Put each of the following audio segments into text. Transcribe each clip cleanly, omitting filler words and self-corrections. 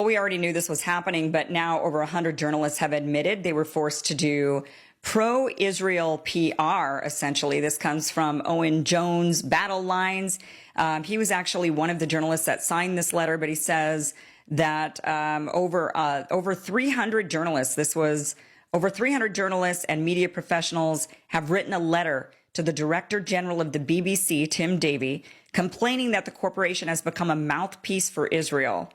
We already knew this was happening, but now over 100 journalists have admitted they were forced to do pro-Israel PR, essentially. This comes from Owen Jones, Battle Lines. He was actually one of the journalists that signed this letter, but he says that over 300 journalists, this was over 300 journalists and media professionals have written a letter to the Director General of the BBC, Tim Davie, complaining that the corporation has become a mouthpiece for Israel.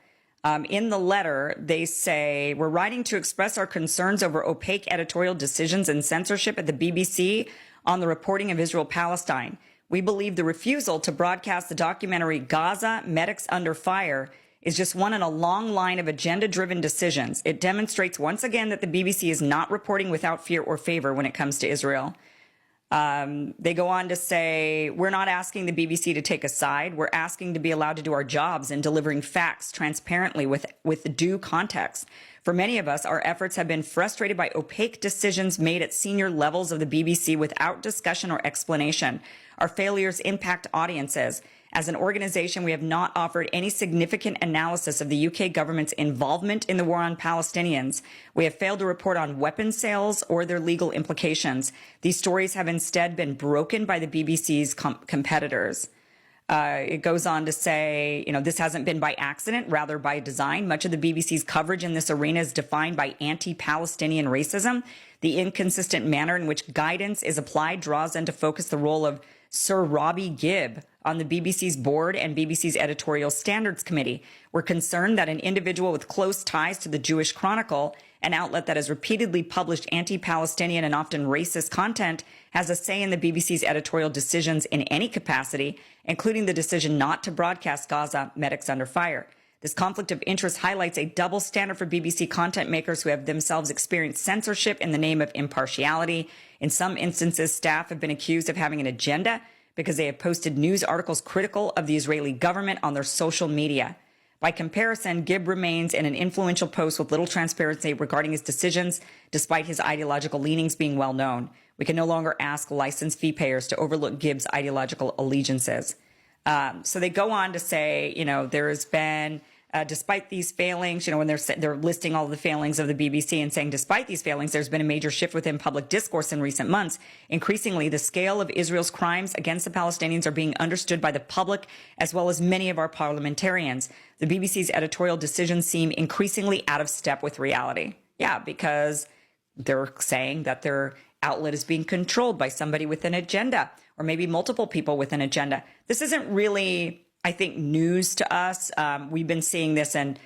In the letter, they say, we're writing to express our concerns over opaque editorial decisions and censorship at the BBC on the reporting of Israel-Palestine. We believe the refusal to broadcast the documentary Gaza, Medics Under Fire is just one in a long line of agenda-driven decisions. It demonstrates once again that the BBC is not reporting without fear or favor when it comes to Israel. They go on to say, we're not asking the BBC to take a side. We're asking to be allowed to do our jobs in delivering facts transparently with due context. For many of us, our efforts have been frustrated by opaque decisions made at senior levels of the BBC without discussion or explanation. Our failures impact audiences. As an organization, we have not offered any significant analysis of the UK government's involvement in the war on Palestinians. We have failed to report on weapons sales or their legal implications. These stories have instead been broken by the BBC's competitors. It goes on to say, this hasn't been by accident, rather by design. Much of the BBC's coverage in this arena is defined by anti-Palestinian racism. The inconsistent manner in which guidance is applied draws into focus the role of Sir Robbie Gibb on the BBC's board and BBC's editorial standards committee. We're concerned that an individual with close ties to the Jewish Chronicle, an outlet that has repeatedly published anti-Palestinian and often racist content, has a say in the BBC's editorial decisions in any capacity, including the decision not to broadcast Gaza, Medics Under Fire. This conflict of interest highlights a double standard for BBC content makers who have themselves experienced censorship in the name of impartiality. In some instances, staff have been accused of having an agenda because they have posted news articles critical of the Israeli government on their social media. By comparison, Gibb remains in an influential post with little transparency regarding his decisions, despite his ideological leanings being well known. We can no longer ask license fee payers to overlook Gibb's ideological allegiances. So they go on to say, there has been, despite these failings, when they're listing all of the failings of the BBC and saying, despite these failings, there's been a major shift within public discourse in recent months. Increasingly, the scale of Israel's crimes against the Palestinians are being understood by the public as well as many of our parliamentarians. The BBC's editorial decisions seem increasingly out of step with reality. Yeah, because they're saying that their outlet is being controlled by somebody with an agenda, or maybe multiple people with an agenda. This isn't really, I think, news to us. We've been seeing this in